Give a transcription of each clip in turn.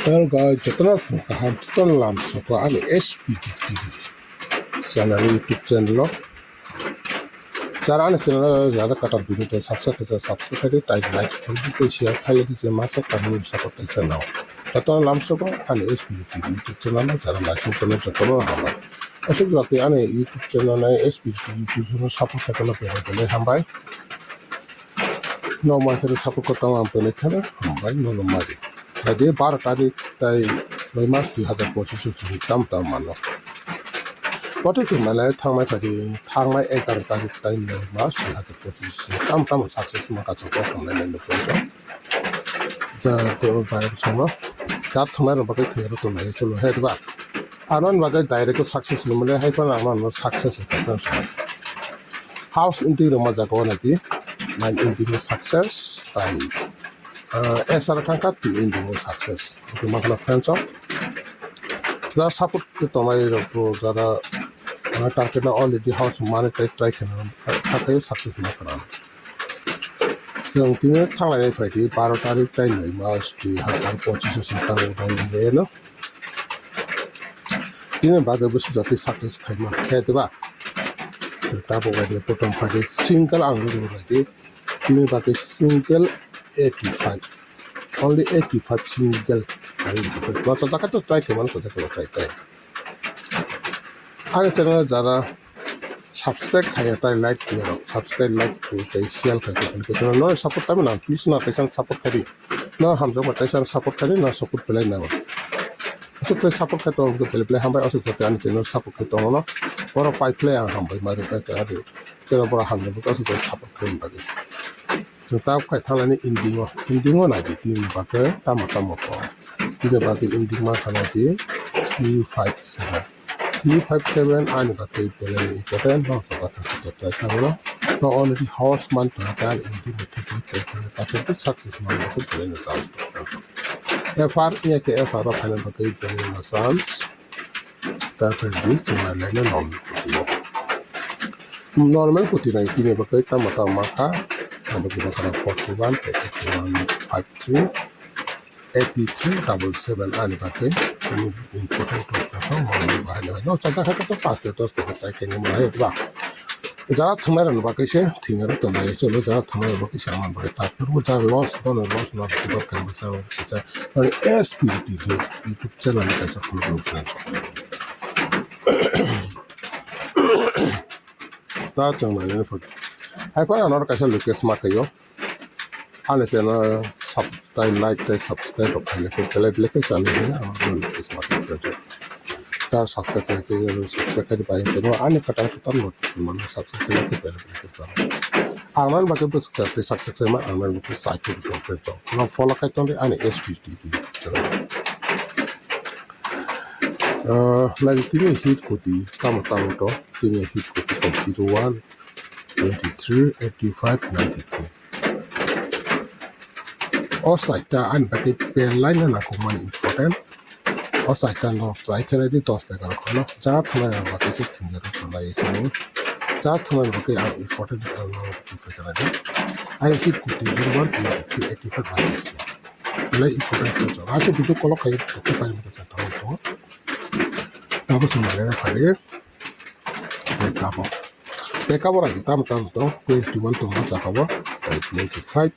Erga jatana fuka hantutan lamso ko ani SPT TV channel YouTube channel যারা আনে channel যারা কাটার ভিডিওতে subscribe type like video share থাইলে দিছে মাসে কাহিনী সাপোর্ট চ্যানেল যত লামসো ko ani SPT TV YouTube channel যারা লাইক করলে যত হবে আসলে যাতে আনে YouTube channel নাই SPT YouTube channel সাপোর্ট থাকলে পেলে হামবাই normal করে সাপোর্ট করতে আমপেলে খেলে হামবাই normal Jadi 12 tarik tay may mas 2025 sulit tam mano. What if malay thangmai tadi thangmai 11 tarik tay may mas 2025 tam success makasok ko kung may nando friend. Ja to bay sama. Kat thangmai ro bagay thero to may chulo head ba. Anon bagay direct ko success lumale hay pa naman no success ito. House interior majago na di. Man interior success tay SR tangkat di Indigo success. Itu makna fans of. Jara support kita mai ro jara target na already house monetize try kena takai success makna. Yang tine thanglai fai di 12 tarik tai noi mas 2025 sintang dong de no. Tine bagai busi jati success khai ma khai ba. Kita bogai de bottom fai single angru ro tine bagai single 85 only 85 single lots of to try keman so try R channel যারা subscribe খায় তাই like দিয়ে রাখো subscribe like তাই share খাইতে কিন্তু channel নয় support পাবে না প্লিজ না তাই সাপোর্ট করি না হামজো তাই সাপোর্ট করি না সাপোর্ট পেলাই না আসলে তাই সাপোর্ট খাইতে আমাকে পেলে হামবাই আসলে যাতে আমি চ্যানেল সাপোর্ট খাইতে না বড় পাই প্লে হামবাই মারি পাইতে আর চ্যানেল বড় হামজো আসলে সাপোর্ট করি লাগে Kita kai thalani indingo na di tin bake tama ko tine bake indingo thala di 357 ani bake pele important no so bata to try no already house man to tal indingo to bake success man to pele na sa ya far ye ke esa ro phane bake pele na sans ta pe di chuma le na normal ko tinai tine bake tama ka Ada kita kena 41, 53, 83, 77 ani pakai. Ini important tu apa? Mana bahan? No, contoh kata tu pas tu kita kena mulai tu bah. Jangan thamaran pakai sih, tinggal tu mulai colo jangan thamaran pakai saman pakai tak. Perlu jangan loss nak kita kena macam kita. Kalau SPT YouTube channel kita cakap dulu friends. Tak jangan mana pun. Hai pa anor kasih lukis makayo. Ane sana subscribe pakai like channel ini anor lukis makayo. Cara subscribe kadi pakai itu ane kata not mana subscribe like channel. Aman bagai bus kata subscribe mah aman buku site itu kerja. Now follow kaitan di ane SPT channel. Lagi tini hit kodi tamu to tini hit kodi computer 1 23, 85, 93. Osaita an bagai line na kuman important. Osaita no try kena di tos tega kono. Jangan thumai bagai sih tinggal tu lagi sini. Jangan thumai bagai important no kena di. Ada hit kuti 1, 83, 85, 93. Lagi important tu. Asyik video kalau kaya kita paling macam tahu. Tahu semua lagi kali. Tahu. Backup lagi tam to 21 to much cover 25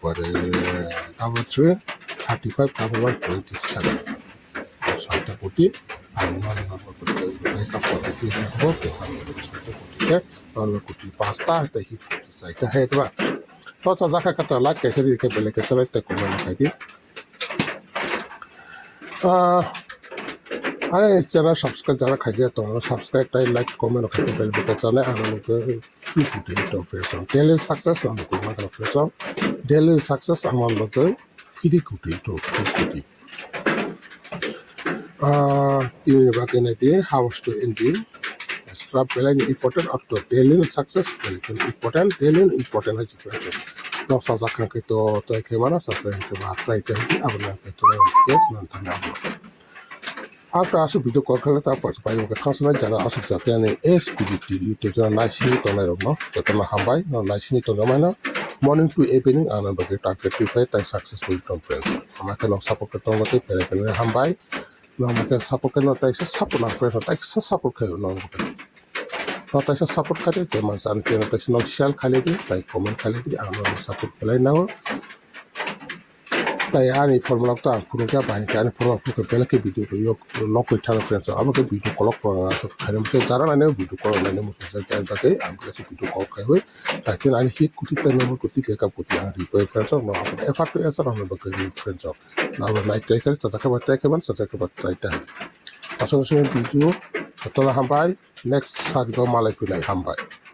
for cover 3 35 cover 27 satu putih aman backup lagi cover satu putih lalu putih pasta tadi saya kah itu तो सजा का कटा like कैसे दिखे पहले कैसे रहते comment करिए अरे चैनल सब्सक्राइब जरा खाइए तो सब्सक्राइब टाइम लाइक कमेंट करके बेल बटन चले आने को free to offer daily success हम को मत ऑफर डेली सक्सेस हम लोग फ्री टू ये बात नहीं थी हाउस टू इंडियन स्क्रब पहले इंपॉर्टेंट अब तो डेली सक्सेस लेकिन इंपॉर्टेंट है जितना तो सजा करके तो एक हमारा सक्सेस के बाद ट्राई करेंगे अब ना तो केस ना था After I video call kita pas pakai muka khasnya jangan asuk jatuh ni SPT YouTube jangan like sini to na rumah, jangan hambai, no like sini to na mana, morning to evening ana bagi target kita tai successful conference amake no support ke tong ke pele pele hambai no amake support ke no tai support na friend tai support ke no no tai support kade je man san ke no tai no share khale di tai comment khale di ana support pele na tai ani formula ta puru ka bai ka ani formula ke pele ke video to yok lock ke thana friends amake video call ko so khale mo jara na ne video call na ne mo sa ka ta ke am ke video call kai we ta ke ani hit kuti ta ne mo kuti ke ka kuti ani ko friends no effort to answer no ba ke friends na ba like ke sa ka ba ta ke ban sa ka ba ta ta asal video to la hambai next sa do malai ku lai hambai